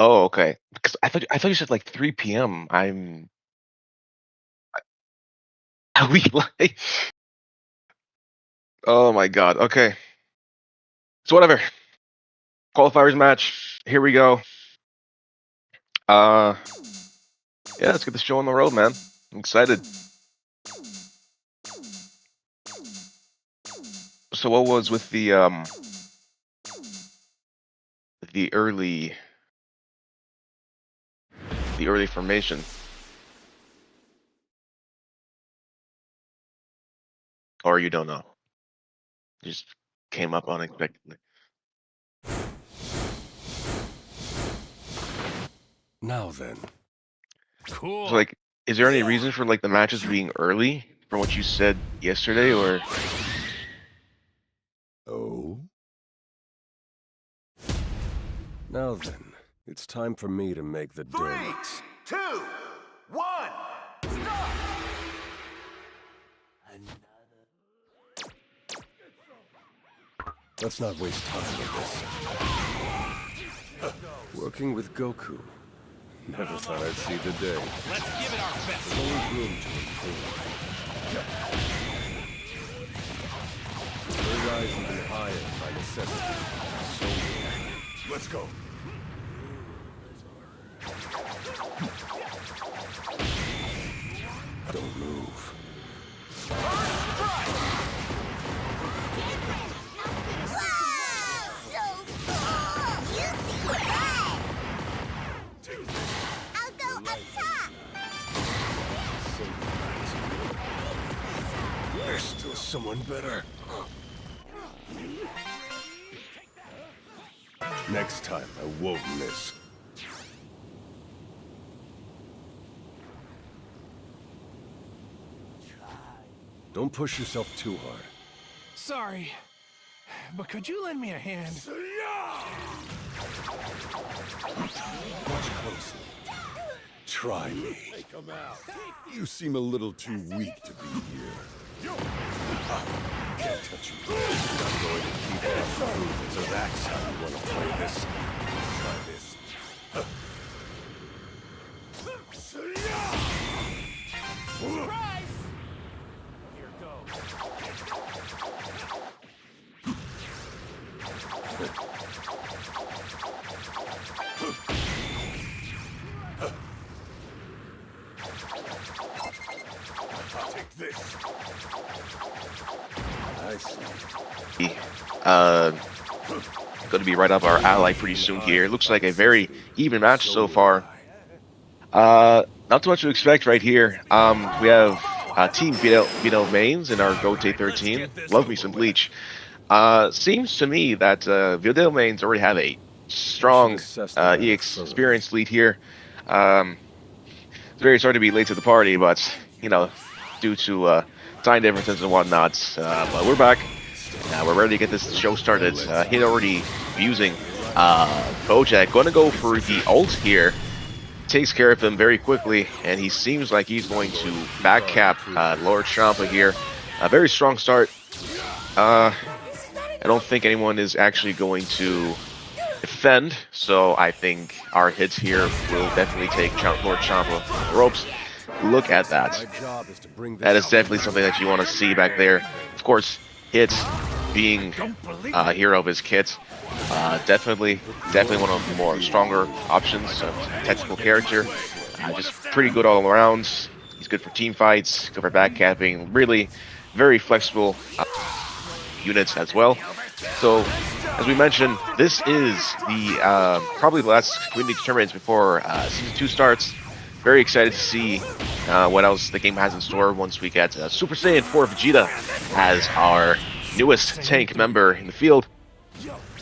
Oh, okay. Because I thought you said like 3 p.m. Are we like? Oh my God. Okay. So whatever. Qualifiers match. Here we go. Uh, yeah, let's get the show on the road, man. I'm excited. So what was with the early formation, or you don't know? Just came up unexpectedly. Now then. Cool. So like, is there any reason for like the matches being early from what you said yesterday, or? Oh? Now then, it's time for me to make the 3, donuts. 2, 1, start! Let's not waste time with this. Working with Goku. Never thought I'd see the day. Let's give it our best. There's always room to improve. We'll rise even higher by necessity. So let's go. Don't move. There's still someone better. Next time, I won't miss. Don't push yourself too hard. Sorry, but could you lend me a hand? Watch closely. Try me. You seem a little too weak to be here. Can't touch you. I'm going to keep it up. So that's how you want to play this. Try this. Surprise! Here goes. Take this. I see. Going to be right up our ally pretty soon here. Looks like a very even match so far. Not too much to expect right here. We have Team Vito Mains in our Gote 13. Love me some Bleach. Seems to me that Vito Mains already have a strong experienced lead here. It's very sorry to be late to the party, but you know, due to time differences and whatnot. But we're back. We're ready to get this show started. He's already using Bojack. Going to go for the ult here. Takes care of him very quickly, and he seems like he's going to back cap Lord Champa here. A very strong start. I don't think anyone is actually going to defend, so I think our hits here will definitely take Lord Champa on the ropes. Look at that. That is definitely something that you want to see back there. Of course, hits being a hero of his kit. Definitely one of the more stronger options of technical character. Just pretty good all around. He's good for team fights, good for backcapping. Really very flexible units as well. So, as we mentioned, this is the probably the last community tournaments before Season 2 starts. Very excited to see what else the game has in store once we get Super Saiyan 4 Vegeta as our newest tank member in the field.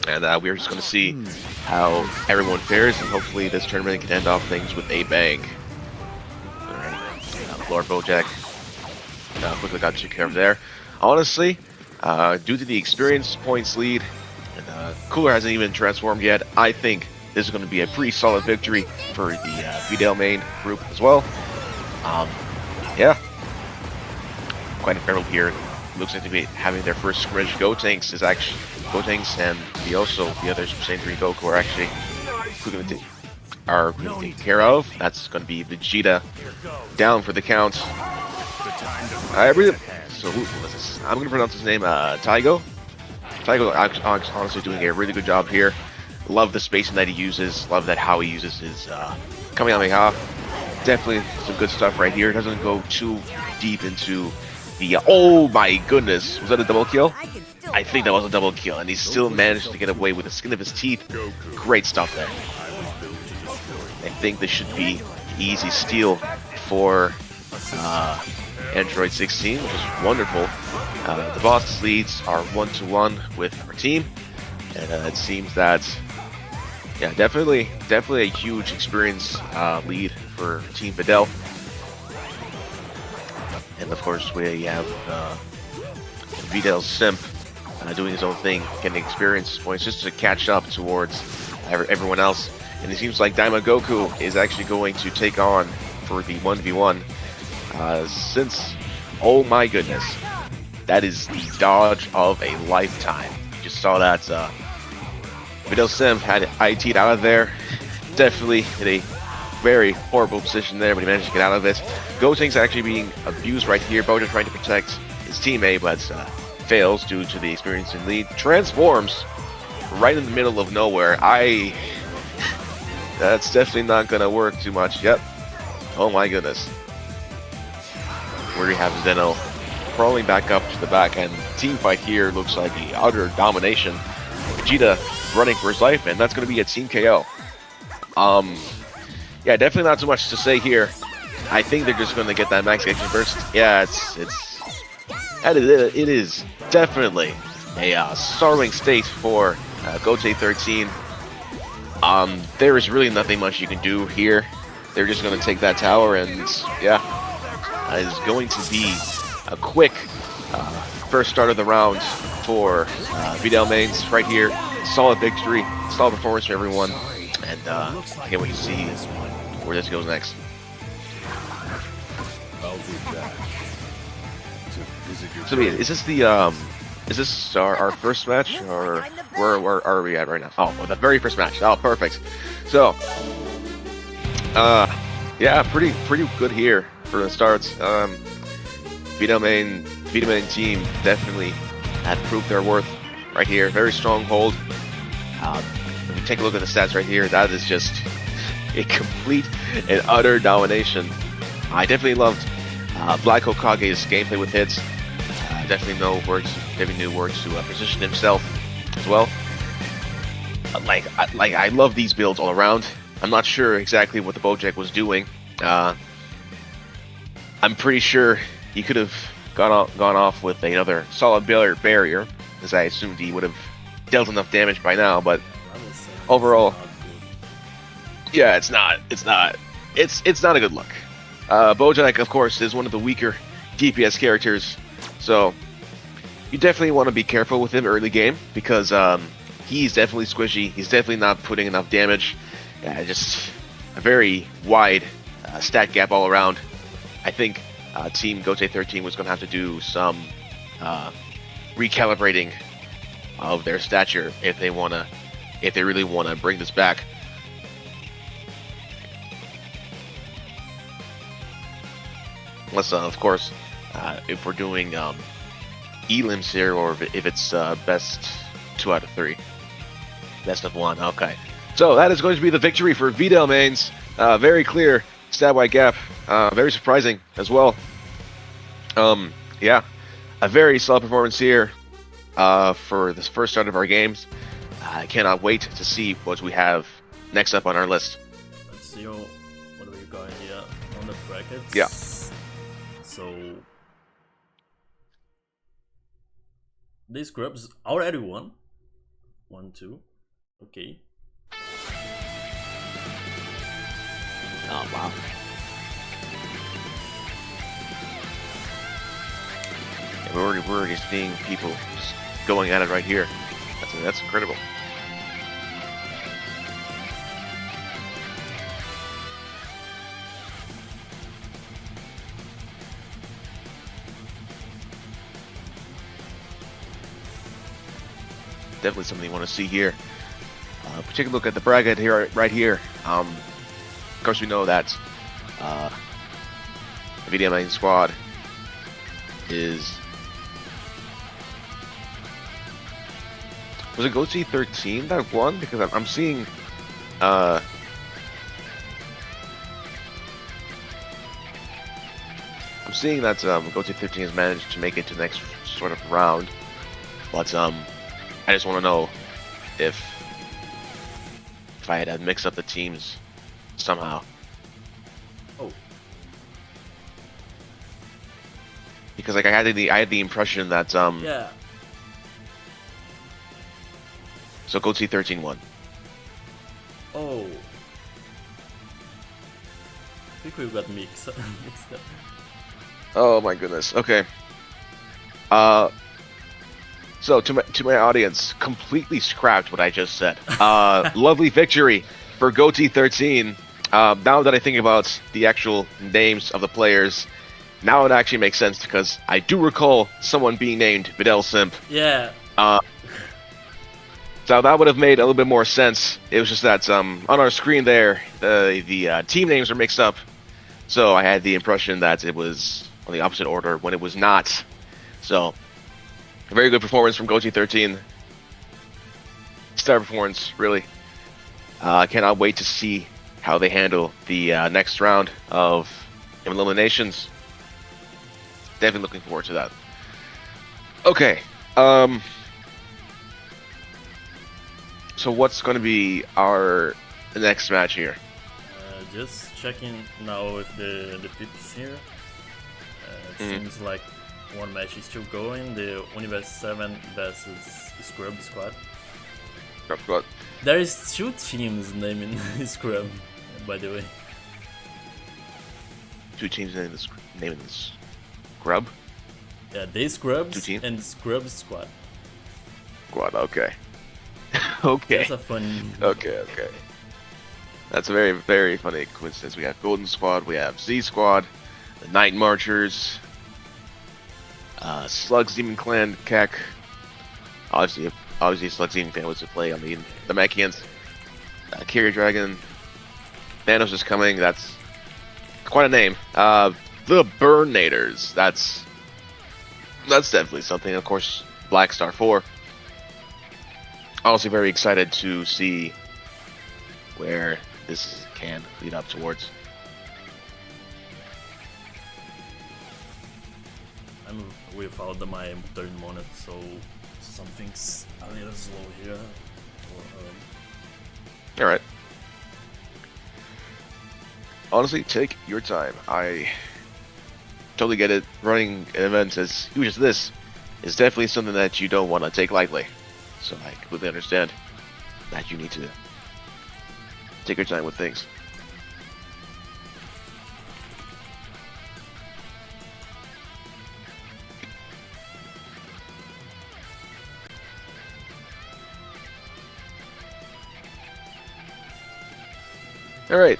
And we're just going to see how everyone fares, and hopefully this tournament can end off things with a bang. Alright, Lord Bojack quickly got taken care of there. Honestly, due to the experience points lead, and Cooler hasn't even transformed yet, I think this is going to be a pretty solid victory for the Videl main group as well. Yeah, quite incredible here. Looks like to be having their first scrimmage. Gotenks is actually Gotenks and the other Super Saiyan 3 Goku are actually are being taken care of. That's going to be Vegeta down for the count. I really. So who was this? I'm going to pronounce his name Taigo. Taigo honestly doing a really good job here. Love the spacing that he uses. Love that how he uses his Kamehameha. Definitely some good stuff right here. It doesn't go too deep into the. Oh my goodness! Was that a double kill? I think that was a double kill, and he still managed to get away with the skin of his teeth. Great stuff there. I think this should be an easy steal for Android 16, which is wonderful. The boss leads are 1-1 with our team, and it seems that, yeah, definitely a huge experience lead for Team Fidel. And of course, we have Vidal Simp doing his own thing, getting experience points just to catch up towards everyone else. And it seems like Daima Goku is actually going to take on for the 1v1. Since, oh my goodness, that is the dodge of a lifetime. You just saw that Vidal Sim had IT'd out of there. Definitely in a very horrible position there, but he managed to get out of it. Gotenks actually being abused right here. Boja trying to protect his teammate, but fails due to the experience in lead. Transforms right in the middle of nowhere. That's definitely not gonna work too much. Yep. Oh my goodness. Where we have Zeno crawling back up to the back, and team fight here looks like the utter domination. Vegeta running for his life, and that's gonna be a team KO. Yeah, definitely not too much to say here. I think they're just gonna get that max Gekishin burst. Yeah, it is definitely a sorrowing state for Gote 13. There is really nothing much you can do here. They're just going to take that tower, and yeah, it's going to be a quick first start of the round for Vidal mains right here. Solid victory, solid performance for everyone, and I can't wait to see where this goes next. I'll be back to visit your So, is this our first match, or where are we at right now? Oh, the very first match. Oh, perfect. So, yeah, pretty good here for the starts. Vita main team definitely had proved their worth right here. Very strong hold. If you take a look at the stats right here, that is just a complete and utter domination. I definitely loved Black Hokage's gameplay with hits. Definitely knew where to position himself as well. I love these builds all around. I'm not sure exactly what the Bojack was doing. I'm pretty sure he could have gone off with another solid barrier, as I assumed he would have dealt enough damage by now. But overall, yeah, it's not a good look. Bojack, of course, is one of the weaker DPS characters, so you definitely want to be careful with him early game, because he's definitely squishy. He's definitely not putting enough damage. Just a very wide stat gap all around. I think Team Gote 13 was going to have to do some recalibrating of their stature if they really want to bring this back. Unless, of course, if we're doing elims here, or if it's best 2 out of 3. Best of 1, okay. So that is going to be the victory for Vidal mains. Very clear stat-wide gap. Very surprising as well. Yeah, a very solid performance here for this first start of our games. I cannot wait to see what we have next up on our list. Let's see what we got here on the brackets. Yeah. So these groups already won. 1, 2. Okay. Oh wow. And we're already seeing people just going at it right here. That's incredible. Definitely something you want to see here. Take a look at the bracket here, right here. Of course, we know that the VOD main squad is. Was it Goatee 13 that won? Because I'm seeing. I'm seeing that Goatee 13 has managed to make it to the next sort of round, but I just want to know if I had to mix up the teams somehow. Oh, Because like I had the impression that yeah. so Goatee 13 won. Oh. I think we got mixed up. Oh my goodness. Okay. So to my audience, completely scrapped what I just said. Lovely victory for Goatee 13. Now that I think about the actual names of the players, now it actually makes sense because I do recall someone being named Videl Simp. Yeah. So that would have made a little bit more sense. It was just that on our screen there, the team names are mixed up. So I had the impression that it was on the opposite order when it was not. So, a very good performance from Goatee 13. Star performance, really. I cannot wait to see how they handle the next round of eliminations. Definitely looking forward to that. Okay. So what's going to be our next match here? Just checking now with the pips here. It seems like one match is still going. The Universe 7 versus Scrub Squad. Squad. There is 2 teams naming Scrub, by the way. 2 teams naming this Grub? Yeah, they Scrubs 2 teams? and Scrub Squad. Squad, okay. Okay. That's a fun. Okay. That's a very, very funny coincidence. We have Golden Squad, we have Z Squad, the Night Marchers, Slugs Demon Clan, Keck. Obviously, Slugs Demon Clan was to play on the Mechians. Carrier Dragon. Thanos is coming. That's quite a name. The Burnators. That's definitely something. Of course, Black Star 4. Honestly, very excited to see where this can lead up towards. We followed my third moment, so something's a little slow here. All right. Honestly, take your time. I totally get it. Running an event as huge as this is definitely something that you don't want to take lightly. So I completely understand that you need to take your time with things. All right.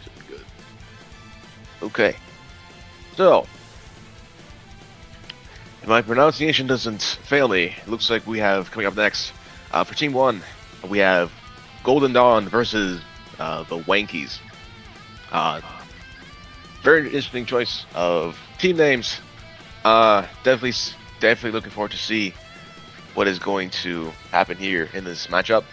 Should be good. Okay. So, if my pronunciation doesn't fail me, it looks like we have coming up next for Team 1, we have Golden Dawn versus the Wankies. Very interesting choice of team names. Definitely looking forward to see what is going to happen here in this matchup.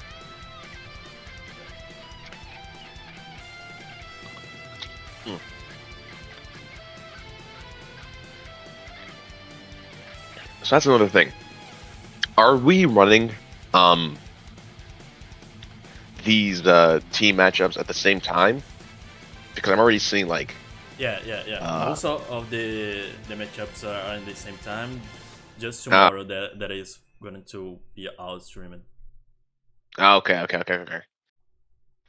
So that's another thing. Are we running these team matchups at the same time? Because I'm already seeing like Yeah. Most of the matchups are in the same time. Just tomorrow that is going to be out streaming. Okay.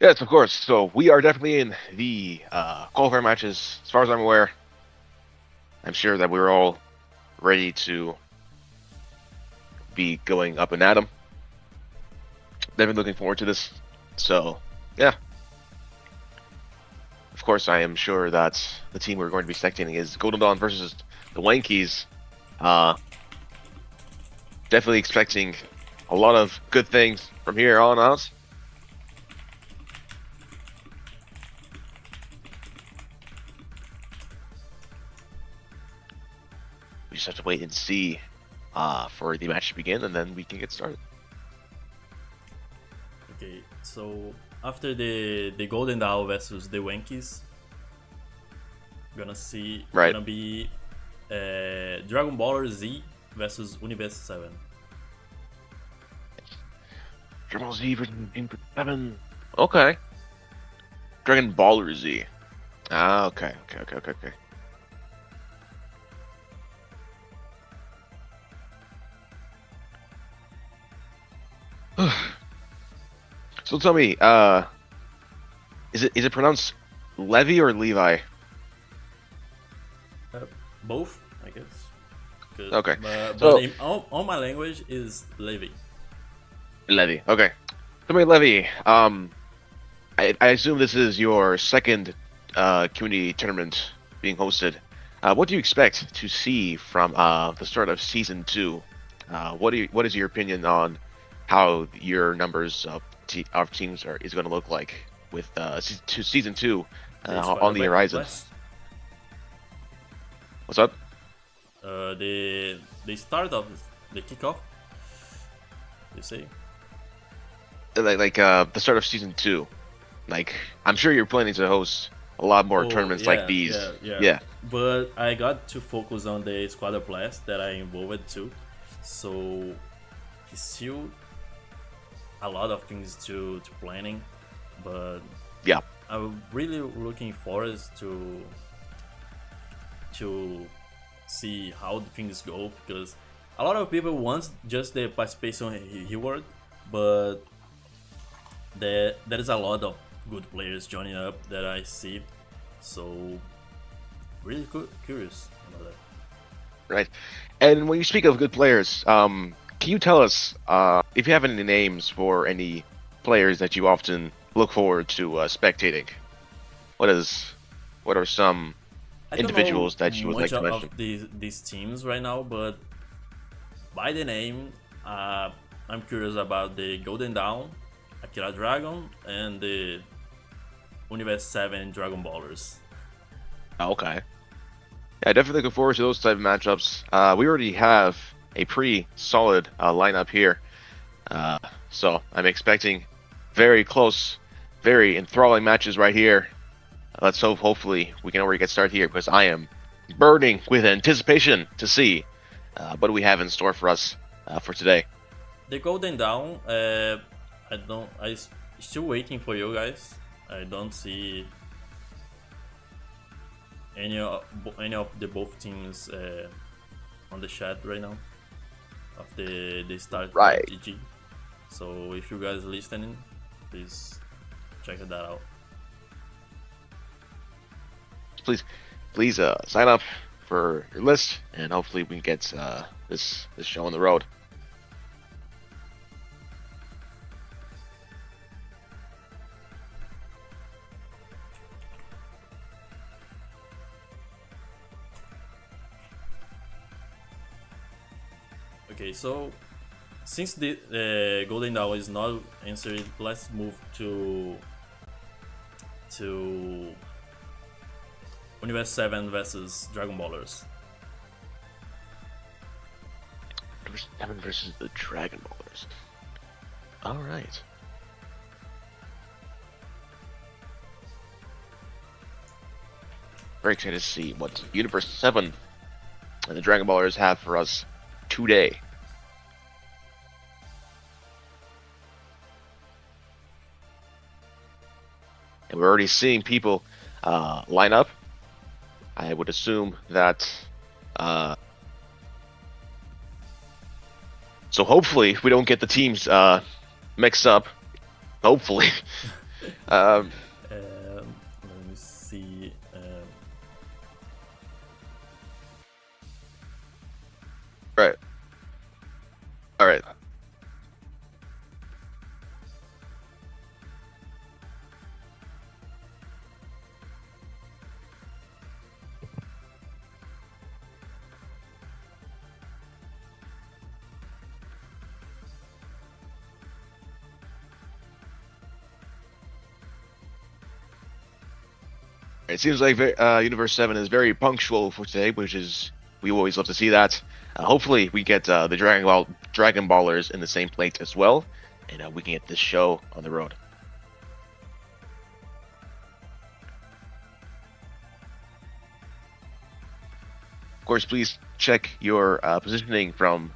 Yes, of course. So we are definitely in the qualifier matches. As far as I'm aware, I'm sure that we're all ready to be going up and at 'em. Definitely looking forward to this. So, yeah. course, I am sure that the team we're going to be spectating is Golden Dawn versus the Wankies. Definitely expecting a lot of good things from here on out. We just have to wait and see for the match to begin, and then we can get started. Okay, so after the Golden Dawn versus the Wankies, gonna be Dragon Baller Z versus Universe 7. Dragon Ball Z versus 7. Okay. Dragon Baller Z. Ah, okay. So tell me, is it pronounced Levi or Levi? Both, I guess. Okay. But So all my language is Levi. Levi. Okay. Tell me, Levi. I assume this is your second community tournament being hosted. What do you expect to see from the start of season 2? What is your opinion on how your numbers of teams is going to look like with season 2 on the horizon? What's up? The start of the kickoff. You say? Like the start of season 2. Like, I'm sure you're planning to host a lot more tournaments like these. Yeah. But I got to focus on the Squadra Blast that I involved too. So it's still a lot of things to planning. But yeah, I'm really looking forward to see how the things go, because a lot of people want just the participation reward, but there is a lot of good players joining up that I see, so really curious about that. Right. And when you speak of good players, can you tell us if you have any names for any players that you often look forward to spectating? What are some individuals that you would like to mention? Of these teams right now, but by the name, I'm curious about the Golden Dawn, Akira Dragon, and the Universe 7 Dragon Ballers. Okay. Yeah, definitely looking forward to those type of matchups. We already have a pretty solid lineup here, so I'm expecting very close, very enthralling matches right here. Let's hope, hopefully, we can already get started here, because I am burning with anticipation to see what we have in store for us for today. The Golden Dawn, I'm still waiting for you guys. I don't see any of the both teams on the chat right now of the start Right. GG. So if you guys listening, please check that out. Please sign up for your list, and hopefully we can get this show on the road. Okay, so since the Golden Dawn is not answered, let's move to Universe 7 versus Dragon Ballers. Universe 7 versus the Dragon Ballers. Alright. Very excited to see what Universe 7 and the Dragon Ballers have for us today. And we're already seeing people line up. I would assume that so hopefully we don't get the teams mixed up. Hopefully. Let me see. Right. All right. It seems like Universe 7 is very punctual for today, which is we always love to see that. Hopefully, we get the Dragon Ballers in the same plate as well, and we can get this show on the road. Of course, please check your positioning from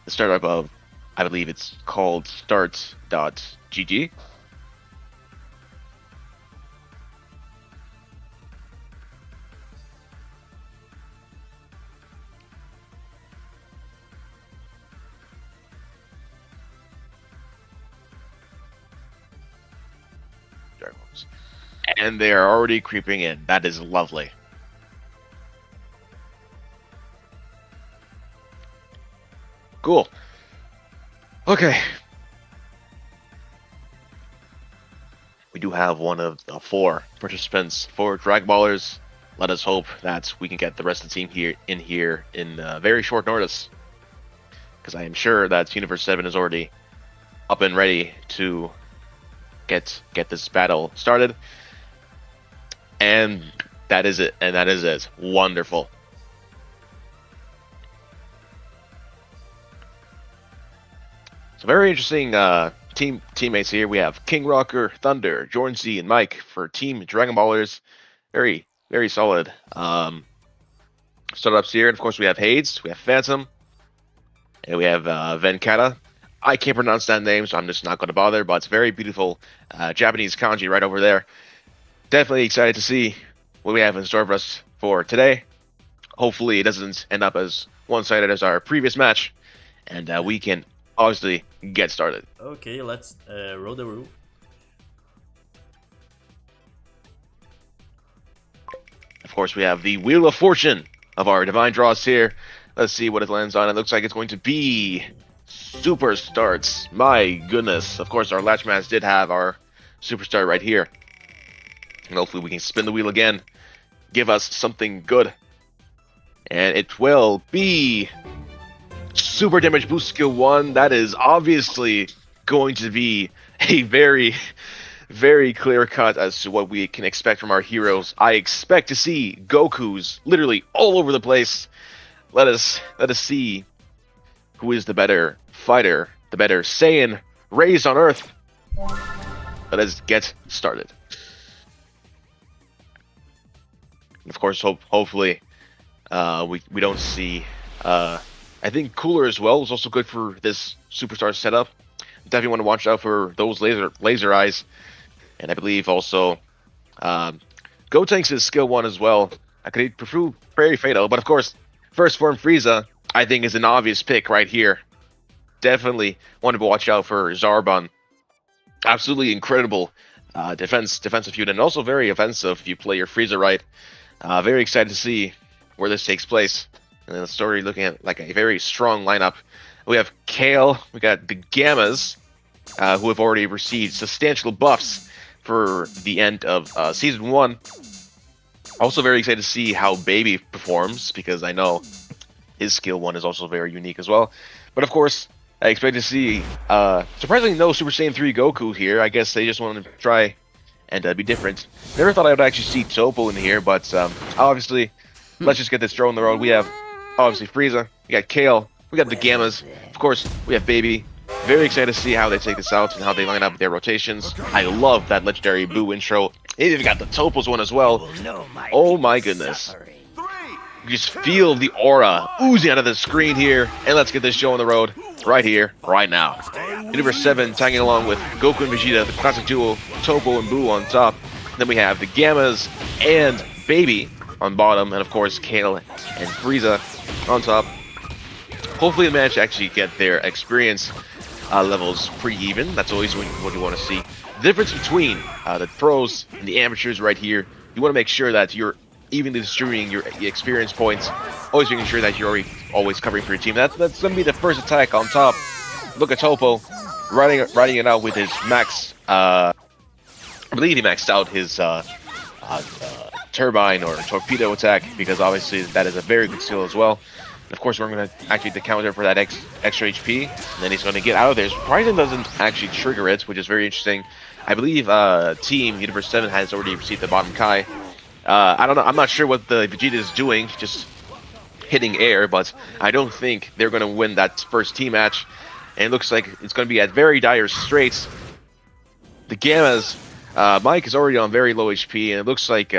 the startup of, I believe it's called start.gg. And they are already creeping in. That is lovely. Cool. Okay. We do have one of the 4 participants for Dragon Ballers. Let us hope that we can get the rest of the team here in very short notice. Because I am sure that Universe 7 is already up and ready to get this battle started. And that is it. And that is it. Wonderful. So very interesting teammates here. We have King Rocker, Thunder, Jordan Z, and Mike for Team Dragon Ballers. Very, very solid startups here. And of course we have Hades, we have Phantom, and we have Venkata. I can't pronounce that name, so I'm just not going to bother, but it's very beautiful Japanese kanji right over there. Definitely excited to see what we have in store for us for today. Hopefully it doesn't end up as one-sided as our previous match, and we can obviously get started. Okay, let's roll the rule. Of course, we have the Wheel of Fortune of our Divine Draws here. Let's see what it lands on. It looks like it's going to be Super Starts. My goodness. Of course, our Latch Match did have our Superstar right here. And hopefully we can spin the wheel again. Give us something good. And it will be Super Damage Boost Skill 1. That is obviously going to be a very, very clear cut as to what we can expect from our heroes. I expect to see Gokus literally all over the place. Let us see who is the better fighter, the better Saiyan raised on Earth. Let us get started. Of course, hopefully, we don't see. I think Cooler as well is also good for this Superstar setup. Definitely want to watch out for those laser eyes, and I believe also Gotenks is skill 1 as well. I could prefer Prairie Fatal, but of course, First Form Frieza I think is an obvious pick right here. Definitely want to watch out for Zarbon. Absolutely incredible defensive unit, and also very offensive if you play your Frieza right. Very excited to see where this takes place. And then the story looking at like a very strong lineup. We have Kale, we got the Gammas, who have already received substantial buffs for the end of Season 1. Also very excited to see how Baby performs, because I know his skill 1 is also very unique as well. But of course, I expect to see, surprisingly no Super Saiyan 3 Goku here. I guess they just wanted to try and be different. Never thought I would actually see Topo in here, but obviously, let's just get this throw on the road. We have, obviously, Frieza, we got Kale, we got the Gammas, of course, we have Baby. Very excited to see how they take this out and how they line up their rotations. I love that legendary Boo intro. They even got the Topos one as well. Oh my goodness. You just feel the aura oozing out of the screen here, and let's get this show on the road right here, right now. Universe 7 tagging along with Goku and Vegeta, the classic duo, Topo and Boo on top. Then we have the Gammas and Baby on bottom, and of course Kale and Frieza on top. Hopefully the match actually get their experience levels pretty even. That's always what you want to see. The difference between the pros and the amateurs right here, you want to make sure that you're evenly distributing your experience points, always making sure that you're always covering for your team. That's going to be the first attack on top. Look at Topo riding it out with his max. I believe he maxed out his turbine or torpedo attack, because obviously that is a very good skill as well. And of course, we're going to activate the counter for that extra HP, and then he's going to get out of there. Surprisingly, doesn't actually trigger it, which is very interesting. I believe Team Universe 7 has already received the bottom Kai. I don't know. I'm not sure what the Vegeta is doing, just hitting air, but I don't think they're going to win that first team match. And it looks like it's going to be at very dire straits. The Gammas, Mike is already on very low HP, and it looks like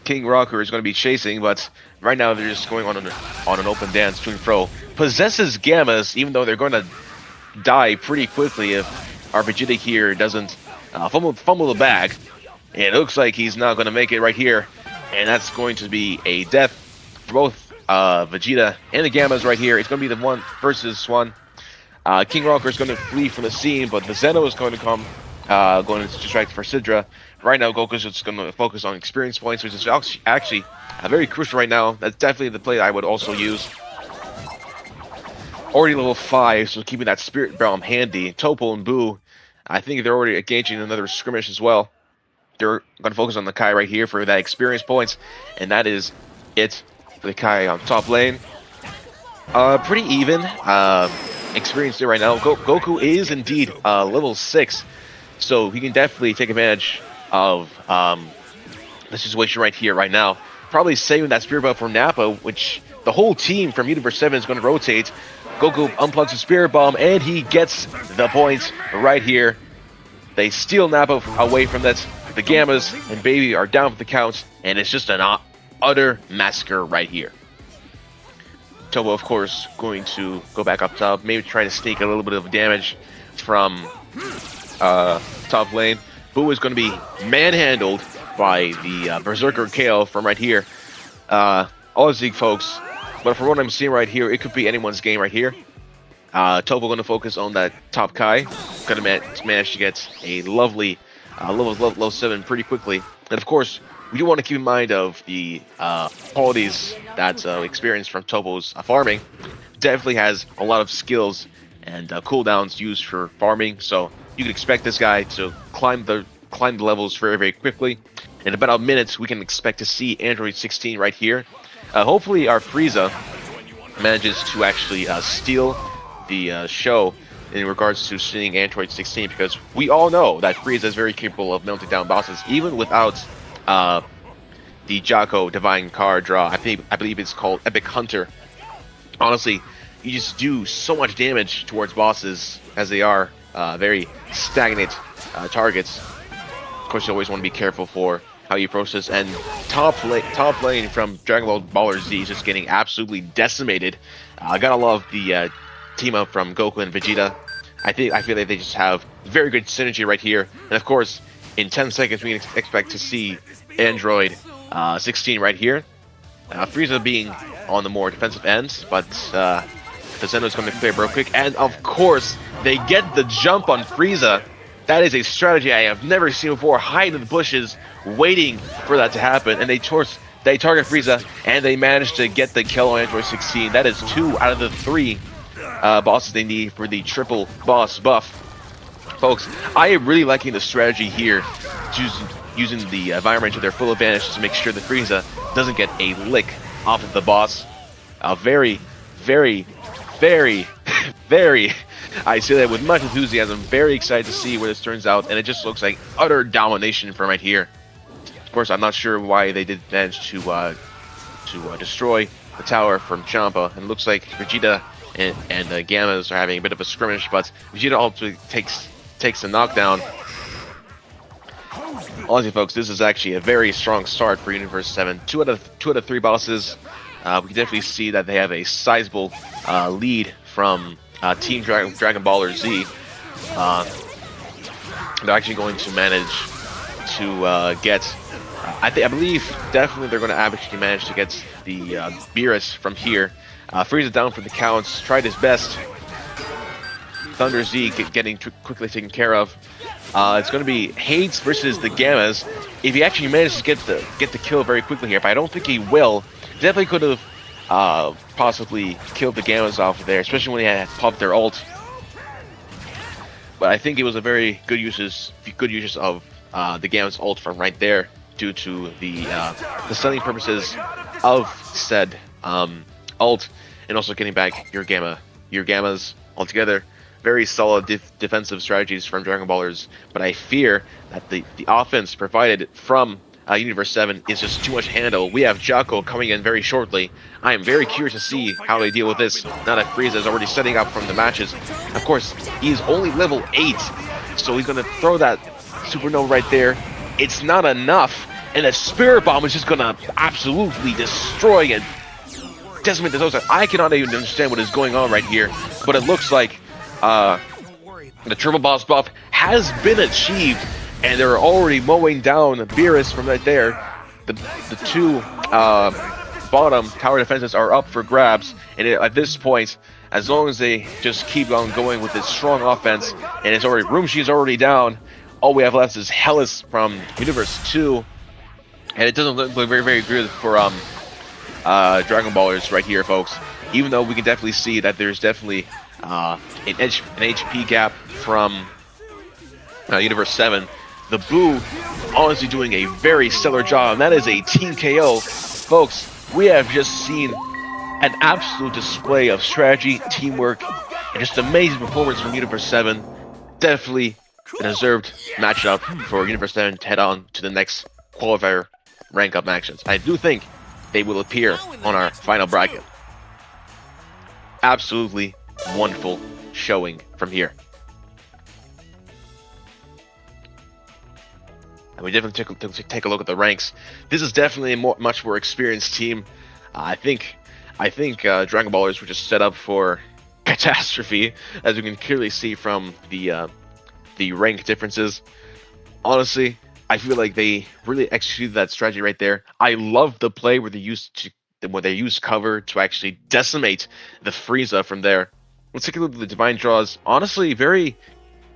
King Rocker is going to be chasing, but right now they're just going on an open dance to and fro. Possesses Gammas, even though they're going to die pretty quickly if our Vegeta here doesn't fumble the bag. And it looks like he's not going to make it right here, and that's going to be a death for both Vegeta and the Gammas right here. It's going to be the 1 versus 1. King Rocker is going to flee from the scene, but the Zeno is going to come, going to distract for Sidra. Right now, Goku's just going to focus on experience points, which is actually very crucial right now. That's definitely the play I would also use. Already level 5, so keeping that Spirit Bomb handy. Topo and Boo, I think they're already engaging in another skirmish as well. They're going to focus on the Kai right here for that experience points, and that is it for the Kai on top lane. Pretty even experience there right now. Goku is indeed level 6, so he can definitely take advantage of the situation right here, right now. Probably saving that Spirit Bomb for Nappa, which the whole team from Universe 7 is going to rotate. Goku unplugs the Spirit Bomb, and he gets the points right here. They steal Nappa away from that. The Gammas and Baby are down for the count, and it's just an utter massacre right here. Tobo, of course, going to go back up top, maybe try to sneak a little bit of damage from top lane. Boo is going to be manhandled by the Berserker KO from right here. Honestly, folks, but from what I'm seeing right here, it could be anyone's game right here. Tobo going to focus on that top Kai. Going to manage to get a lovely level 7 pretty quickly. And of course, we do want to keep in mind of the qualities that experience from Tobo's farming. Definitely has a lot of skills and cooldowns used for farming, so you can expect this guy to climb the levels very, very quickly. In about a minute, we can expect to see Android 16 right here. Hopefully, our Frieza manages to actually steal the show in regards to seeing Android 16, because we all know that Frieza is very capable of melting down bosses, even without the Jocko Divine card draw. I believe it's called Epic Hunter. Honestly, you just do so much damage towards bosses, as they are very stagnant targets. Of course, you always want to be careful for how you approach this. And top lane from Dragon Ball Baller Z is just getting absolutely decimated. I gotta love the team up from Goku and Vegeta. I feel like they just have very good synergy right here. And of course, in 10 seconds, we can expect to see Android 16 right here. Frieza being on the more defensive end, but the Zeno is going to clear real quick. And of course, they get the jump on Frieza. That is a strategy I have never seen before. Hide in the bushes, waiting for that to happen. And they target Frieza, and they manage to get the kill on Android 16. That is 2 out of the 3 bosses they need for the triple boss buff. Folks, I am really liking the strategy here, using the environment to their full advantage to make sure that Frieza doesn't get a lick off of the boss. Very, very, very, very, I say that with much enthusiasm, very excited to see where this turns out, and it just looks like utter domination from right here. Of course, I'm not sure why they did manage to destroy the tower from Champa, and it looks like Vegeta and the Gammas are having a bit of a skirmish, but Vegeta ultimately takes the knockdown. Honestly, folks, this is actually a very strong start for Universe 7. 2 out of 3 bosses. We can definitely see that they have a sizable lead from Team Dragon Baller Z. They're actually going to manage to get. I believe definitely they're going to actually manage to get the Beerus from here. Frieza down for the counts. Tried his best. Thunder Z getting quickly taken care of. It's going to be Hades versus the Gammas. If he actually manages to get the kill very quickly here, but I don't think he will. Definitely could have possibly killed the Gammas off of there, especially when they had popped their ult. But I think it was a very good uses of the Gammas ult from right there, due to the stunning purposes of said ult, and also getting back your Gammas altogether. Very solid defensive strategies from Dragon Ballers, but I fear that the offense provided from Universe 7 is just too much to handle. We have Jocko coming in very shortly. I am very curious to see how they deal with this now that Frieza is already setting up from the matches. Of course, he's only level 8, so he's going to throw that supernova right there. It's not enough, and a Spirit Bomb is just going to absolutely destroy and decimate the Zosa. I cannot even understand what is going on right here, but it looks like the Triple Boss buff has been achieved, and they're already mowing down Beerus from right there. The two bottom tower defenses are up for grabs, and at this point, as long as they just keep on going with this strong offense, and it's already Roomshi is already down, all we have left is Hellas from Universe 2, and it doesn't look very, very good for Dragon Ballers right here, folks. Even though we can definitely see that there's definitely an HP gap from Universe 7. The Boo honestly doing a very stellar job, and that is a team KO. Folks, we have just seen an absolute display of strategy, teamwork, and just amazing performance from Universe 7. Definitely a deserved matchup for Universe 7 to head on to the next qualifier rank up actions. I do think they will appear on our final bracket. Absolutely wonderful showing from here. And we definitely take a look at the ranks. This is definitely a much more experienced team. I think Dragon Ballers were just set up for catastrophe, as we can clearly see from the rank differences. Honestly, I feel like they really executed that strategy right there. I love the play where they used cover to actually decimate the Frieza from there. Let's take a look at the Divine Draws. Honestly, very,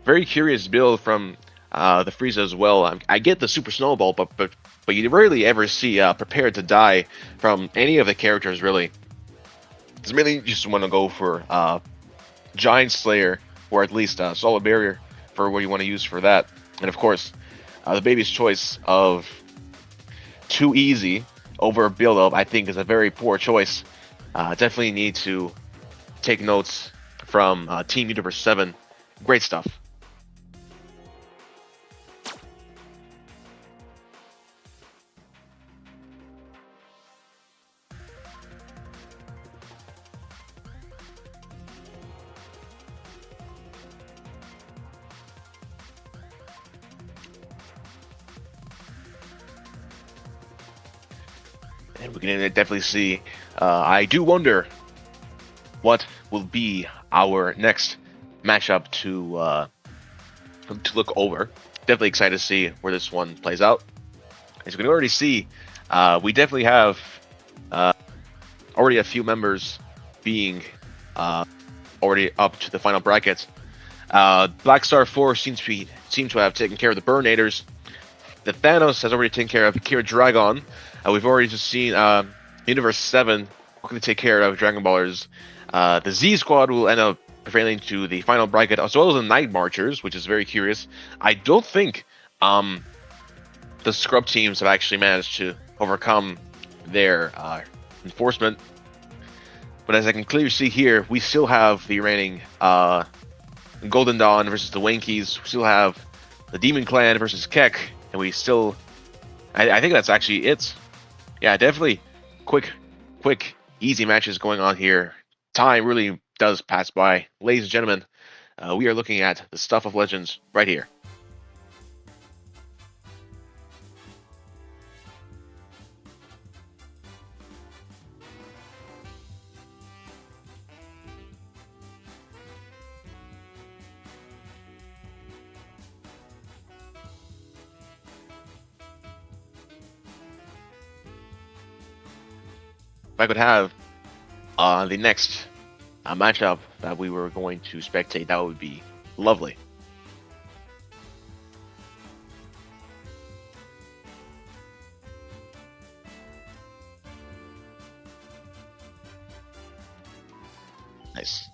very curious build from the Frieza as well. I get the Super Snowball, but you rarely ever see Prepared to Die from any of the characters, really. It's really just want to go for Giant Slayer, or at least Solid Barrier for what you want to use for that. And of course, the baby's choice of Too Easy over Build Up, I think, is a very poor choice. Definitely need to take notes from Team Universe 7. Great stuff. And we can definitely see, I do wonder what will be our next matchup to look over. Definitely excited to see where this one plays out. As you can already see, we definitely have already a few members being already up to the final bracket. Black Star 4 seems to have taken care of the Burnators. The Thanos has already taken care of Kira Dragon. We've already just seen Universe 7 going to take care of Dragon Ballers. The Z Squad will end up prevailing to the final bracket, as well as the Night Marchers, which is very curious. I don't think the Scrub teams have actually managed to overcome their enforcement. But as I can clearly see here, we still have the reigning Golden Dawn versus the Wankies. We still have the Demon Clan versus Keck. And we still... I think that's actually it. Yeah, definitely quick, easy matches going on here. Time really does pass by. Ladies and gentlemen, we are looking at the stuff of legends right here. If I could have the next matchup that we were going to spectate, that would be lovely. Nice.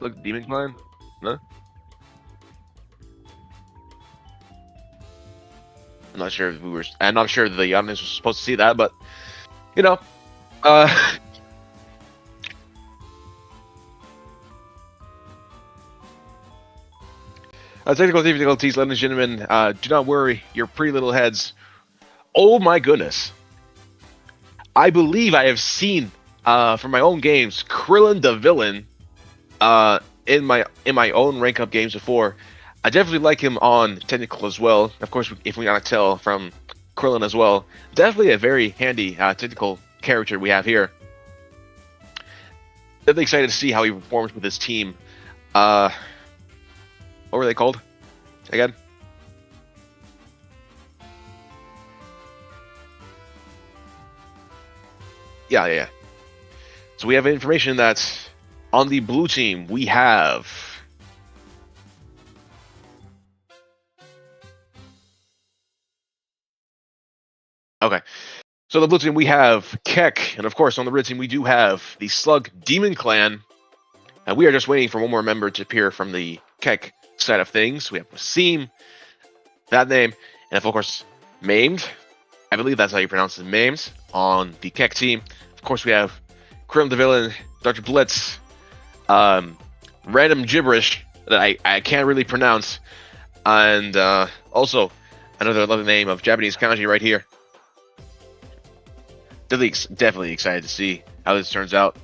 Look, Demon Clan? No? I'm not sure if I'm not sure the audience was supposed to see that, but you know, Technical difficulties, ladies and gentlemen. Do not worry your pretty little heads. Oh my goodness. I believe I have seen from my own games Krillin the villain in my own rank up games before. I definitely like him on technical as well. Of course, if we gotta tell from Krillin as well, definitely a very handy technical character we have here. Definitely excited to see how he performs with his team. What were they called again? Yeah. So we have information that on the blue team we have okay. So the blue team we have Keck, and of course on the red team we do have the Slug Demon Clan. And we are just waiting for one more member to appear from the Keck side of things. We have Wasim, that name, and of course Maimed. I believe that's how you pronounce it, Maimed, on the Keck team. Of course we have Krillin the Villain, Dr. Blitz, random gibberish that I can't really pronounce, and also another lovely name of Japanese kanji right here. Definitely excited to see how this turns out.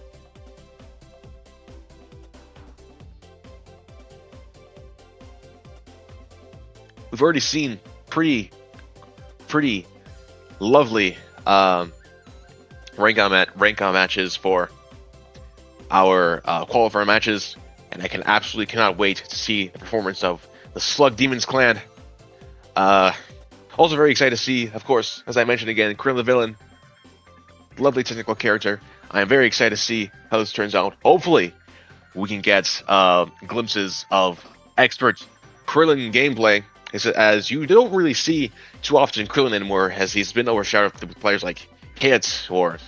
We've already seen pretty lovely rank on matches for our qualifier matches, and I absolutely cannot wait to see the performance of the Slug Demons Clan. Also very excited to see, of course, as I mentioned again, Krillin the Villain. Lovely technical character. I am very excited to see how this turns out. Hopefully, we can get glimpses of expert Krillin gameplay, as you don't really see too often Krillin anymore, as he's been overshadowed with players like Hits or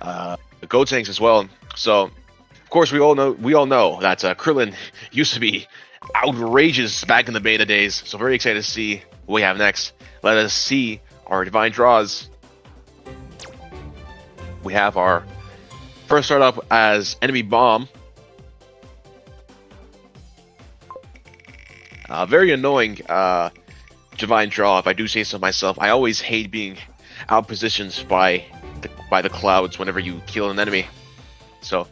Gotenks as well. So, of course, we all know that Krillin used to be outrageous back in the beta days. So, very excited to see what we have next. Let us see our divine draws. We have our first startup as Enemy Bomb. Very annoying divine draw, if I do say so myself. I always hate being outpositioned by the clouds whenever you kill an enemy. So,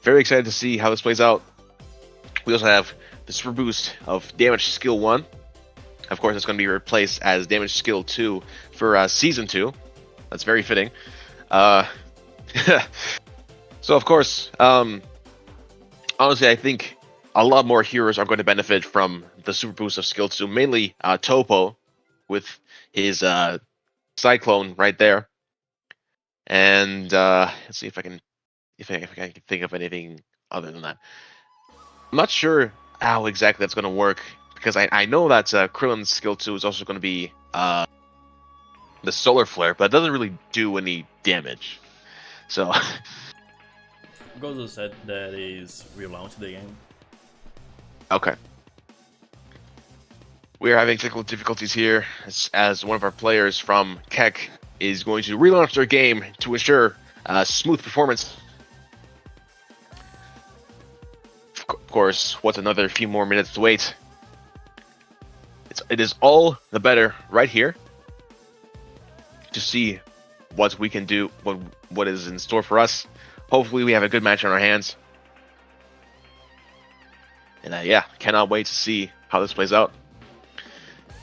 very excited to see how this plays out. We also have the super boost of damage skill 1. Of course, it's going to be replaced as damage skill 2 for season 2. That's very fitting. So, of course, honestly, I think a lot more heroes are going to benefit from the super boost of skill 2, mainly Topo with his Cyclone right there. And let's see if I can think of anything other than that. I'm not sure how exactly that's going to work, because I know that Krillin's skill 2 is also going to be the Solar Flare, but it doesn't really do any damage. So Gozo said that is relaunch the game. Okay. We are having technical difficulties here as one of our players from Keck is going to relaunch their game to ensure smooth performance. Of course, what's another few more minutes to wait? It is all the better right here to see what we can do, what is in store for us. Hopefully we have a good match on our hands. And yeah, cannot wait to see how this plays out.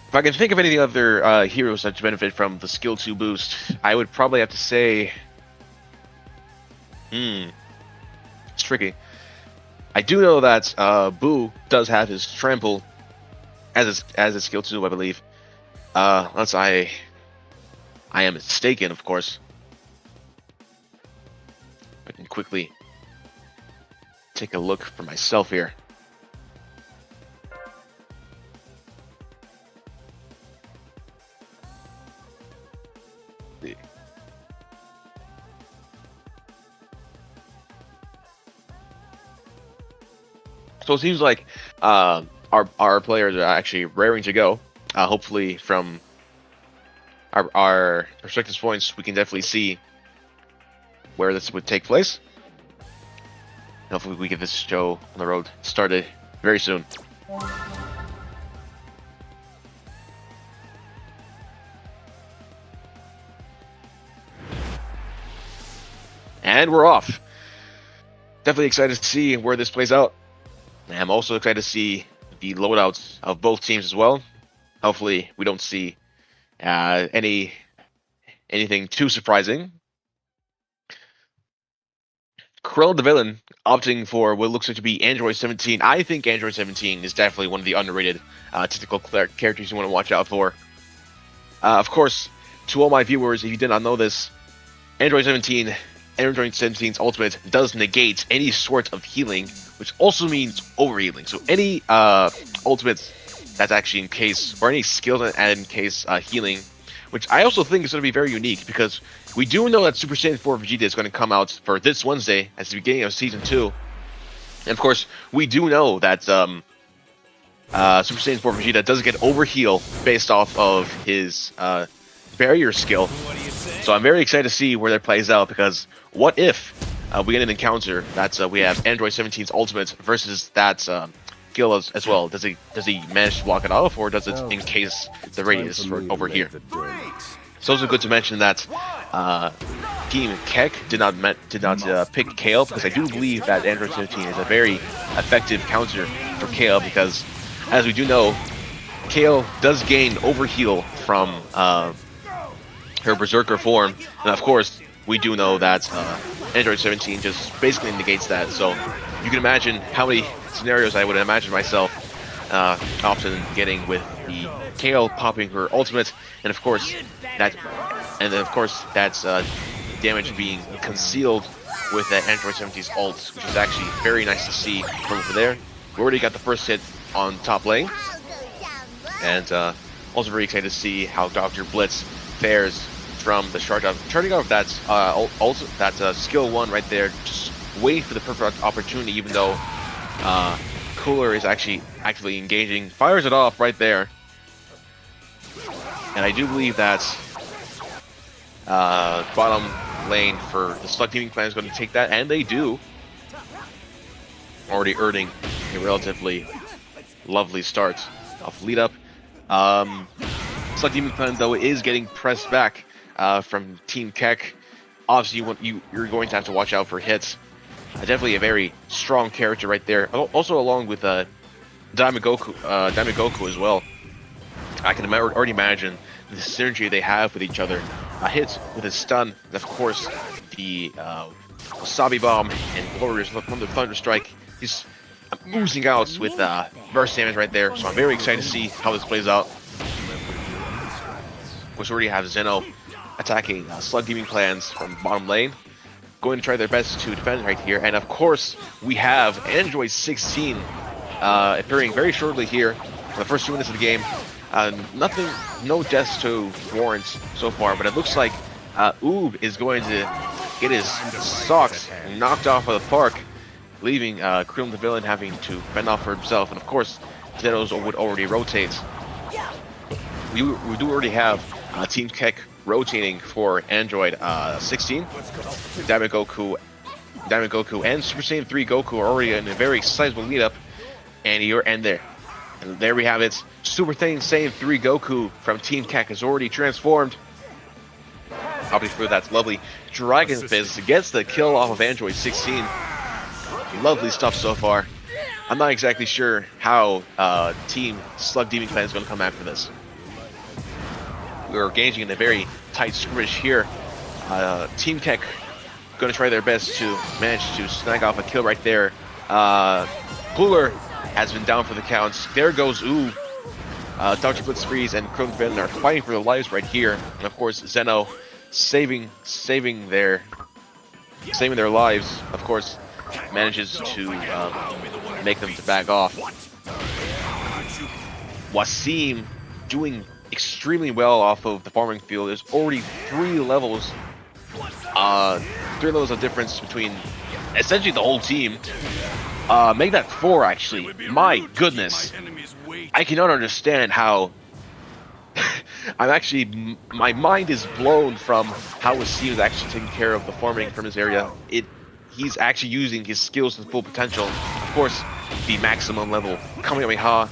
If I can think of any other heroes that benefit from the skill 2 boost, I would probably have to say... it's tricky. I do know that Boo does have his trample as his skill 2, I believe. Unless I am mistaken, of course. I can quickly take a look for myself here. So it seems like our players are actually raring to go. Hopefully, from our perspective points, we can definitely see where this would take place. Hopefully we get this show on the road started very soon. And we're off. Definitely excited to see where this plays out. I'm also excited to see the loadouts of both teams as well. Hopefully we don't see anything too surprising. Krill the villain opting for what looks like to be Android 17. I think Android 17 is definitely one of the underrated tactical characters you want to watch out for. Of course, to all my viewers, if you did not know this, Android 17's ultimate does negate any sort of healing, which also means overhealing. So any ultimates that's actually in case, or any skill that add in case healing, which I also think is going to be very unique, because we do know that Super Saiyan 4 Vegeta is going to come out for this Wednesday as the beginning of Season 2. And of course, we do know that Super Saiyan 4 Vegeta does get overheal based off of his barrier skill. So I'm very excited to see where that plays out, because what if we get an encounter that we have Android 17's ultimate versus that skill as well? Does he manage to block it off, or does it encase the radius over here? It's also good to mention that Team Keck did not pick Kale, because I do believe that Android 17 is a very effective counter for Kale, because as we do know, Kale does gain overheal from her Berserker form, and of course we do know that Android 17 just basically negates that. So you can imagine how many scenarios I would imagine myself often getting with the Kale popping her ultimate, and of course that's damage being concealed with that Android 17's ult, which is actually very nice to see from over there. We already got the first hit on top lane, and also very excited to see how Dr. Blitz fares from the charge up, turning off that skill 1 right there, just waiting for the perfect opportunity, even though Cooler is actually actively engaging, fires it off right there. And I do believe that bottom lane for the Slug Teaming Clan is going to take that, and they do. Already earning a relatively lovely start of lead up. Slug Teaming Clan, though, is getting pressed back from Team Keck. Obviously, you're going to have to watch out for hits. Definitely a very strong character right there. Also along with Daimagoku as well. I can already imagine the synergy they have with each other. A hit with his stun, and of course the Wasabi Bomb and Glorious from the Thunder Strike. He's oozing out with burst damage right there. So I'm very excited to see how this plays out. Of course, we already have Zeno attacking Slug Teaming Clans from bottom lane, going to try their best to defend right here. And of course, we have Android 16 appearing very shortly here for the first 2 minutes of the game. No deaths to warrant so far, but it looks like Oob is going to get his socks knocked off of the park, leaving Krill the villain having to fend off for himself. And of course, Zenos would already rotate. We do already have Team Keck rotating for Android 16. Daimagoku and Super Saiyan 3 Goku are already in a very sizable lead up, and there we have it. Super Saiyan 3 Goku from Team Keck has already transformed. Obviously, that's lovely. Dragon Fist gets the kill off of Android 16. Lovely stuff so far. I'm not exactly sure how Team Slug Demon Clan is going to come after this. We're engaging in a very tight skirmish here. Team Keck going to try their best to manage to snag off a kill right there. Cooler has been down for the counts. There goes Oob. Dr. Blitzfreeze and Chrome Venom are fighting for their lives right here. And of course, Zeno saving their lives. Of course, manages to make them to back off. Wasim doing extremely well off of the farming field. There's already 3 levels of difference between essentially the whole team. Make that 4 actually. My goodness, I cannot understand how. My mind is blown from how Wasim is actually taking care of the farming from his area. he's actually using his skills to full potential. Of course, the maximum level Kamehameha,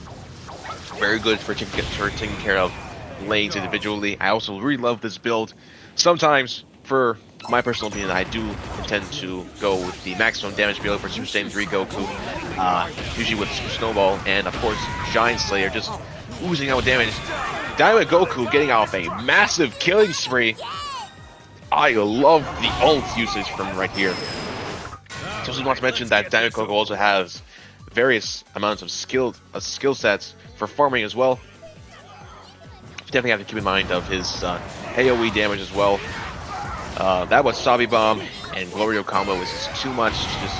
very good for taking care of lanes individually. I also really love this build. Sometimes, for my personal opinion, I do intend to go with the maximum damage build for Super Saiyan 3 Goku, usually with Super Snowball and of course Giant Slayer, just oozing out damage. Diamond Goku getting off a massive killing spree. I love the ult usage from right here. Just want to mention that Diamond Goku also has various amounts of skill sets for farming as well. Definitely have to keep in mind of his AoE damage as well. That Wasabi Bomb and Glorio combo is just too much to just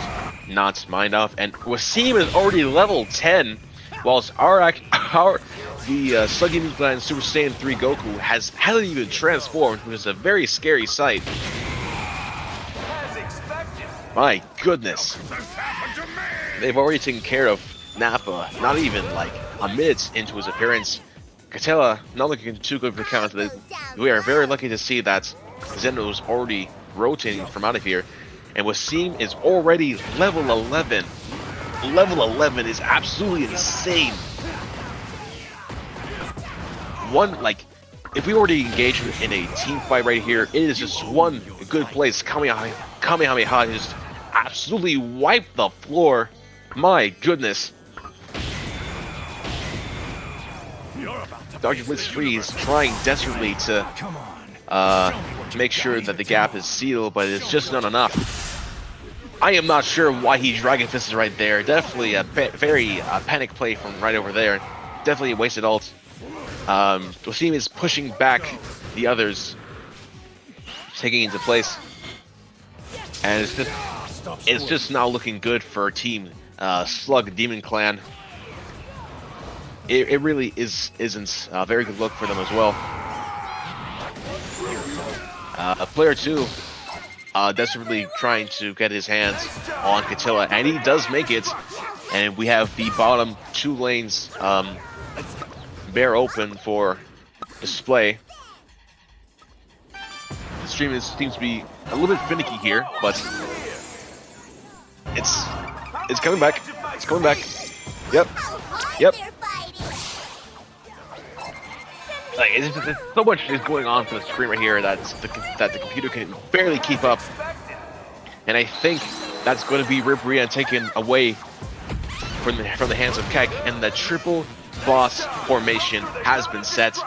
not mind of. And Wasim is already level 10, whilst the Slug Demon Clan Super Saiyan 3 Goku hasn't even transformed, which is a very scary sight. My goodness. They've already taken care of Nappa, not even like a minute into his appearance. Catella not looking too good for the count. We are very lucky to see that Zeno is already rotating from out of here. And Wasim is already level 11. Level 11 is absolutely insane. If we were to engage in a team fight right here, it is just one good place. Kamehameha just absolutely wiped the floor. My goodness. Dr. Blitz 3 is trying desperately to make sure that the gap is sealed, but it's just not enough. I am not sure why he Dragon Fisted right there. Definitely a very panic play from right over there. Definitely a wasted ult. Wasim is pushing back the others, taking into place, and it's just not looking good for Team Slug Demon Clan. It really isn't a very good look for them as well. Player 2 desperately trying to get his hands on Catilla, and he does make it. And we have the bottom 2 lanes bare open for display. The stream seems to be a little bit finicky here, but it's coming back. It's coming back. Yep. Like, it's so much is going on for the screen right here that the computer can barely keep up. And I think that's going to be Rip Rian taken away from the hands of Keck, and the triple boss formation has been set.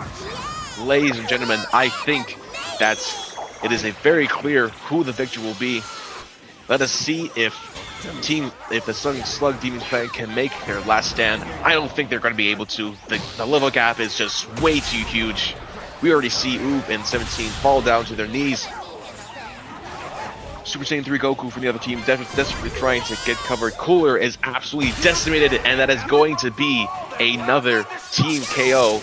Ladies and gentlemen, I think that it is a very clear who the victor will be. Let us see if the Slug Demon Clan can make their last stand. I don't think they're going to be able to. The level gap is just way too huge. We already see Oob and 17 fall down to their knees. Super Saiyan 3 Goku from the other team desperately trying to get covered. Cooler is absolutely decimated, and that is going to be another team KO.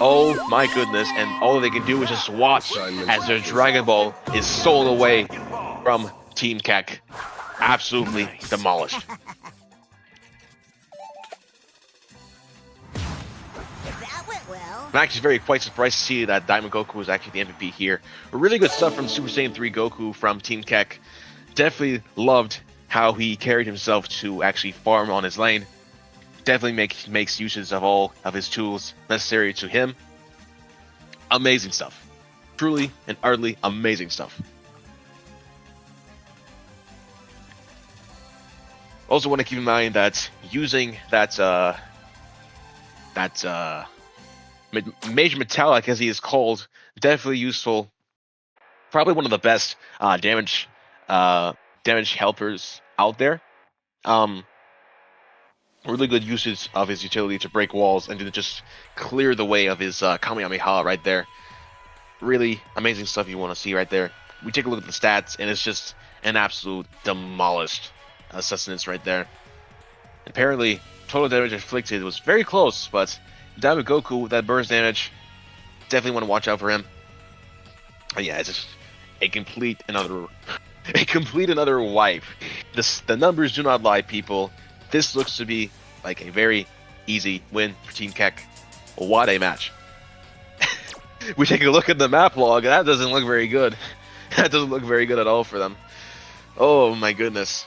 Oh my goodness, and all they can do is just watch as their Dragon Ball is stolen away from Team Keck. Absolutely demolished. I'm actually quite surprised to see that Diamond Goku was actually the MVP here. Really good stuff from Super Saiyan 3 Goku from Team Keck. Definitely loved how he carried himself to actually farm on his lane. Definitely makes uses of all of his tools necessary to him. Amazing stuff. Truly and utterly amazing stuff. Also want to keep in mind that using that Major Metallic, as he is called, definitely useful. Probably one of the best damage helpers out there. Really good usage of his utility to break walls and to just clear the way of his Kamehameha right there. Really amazing stuff you want to see right there. We take a look at the stats, and it's just an absolute demolished sustenance right there. Apparently, total damage inflicted was very close, but Diamond Goku with that burst damage, definitely want to watch out for him. But yeah, it's just a complete another wipe. The numbers do not lie, people. This looks to be like a very easy win for Team Keck. What a match. We take a look at the map log, and that doesn't look very good. That doesn't look very good at all for them. Oh my goodness.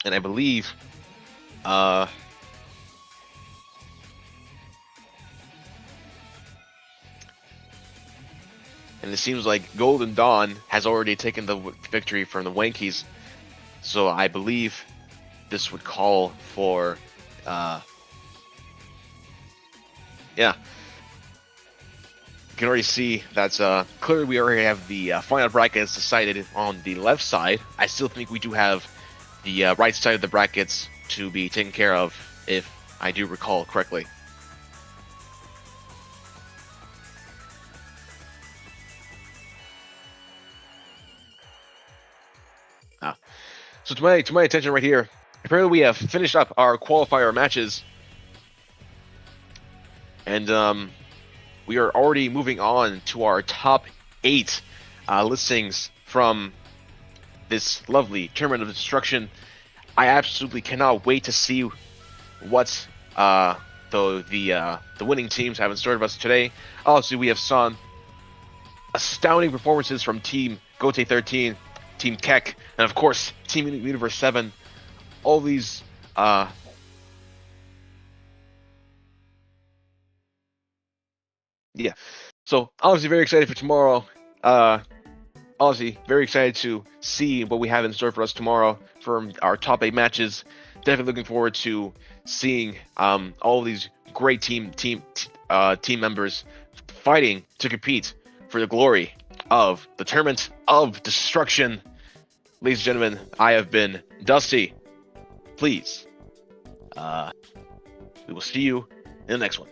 And I believe, uh, and it seems like Golden Dawn has already taken the victory from the Wankies. So I believe this would call for, yeah. You can already see that clearly we already have the final brackets decided on the left side. I still think we do have the right side of the brackets to be taken care of, if I do recall correctly. Ah. So to my attention right here, apparently we have finished up our qualifier matches, and we are already moving on to our top 8 listings from this lovely Tournament of Destruction. I absolutely cannot wait to see what the winning teams have in store of us today. Obviously, we have seen astounding performances from Team Gote 13, Team Keck, and of course Team Universe 7. All these yeah. So obviously very excited for tomorrow. Honestly, very excited to see what we have in store for us tomorrow from our top 8 matches. Definitely looking forward to seeing all of these great team members fighting to compete for the glory of the Tournament of Destruction. Ladies and gentlemen, I have been Dusty. Please, we will see you in the next one.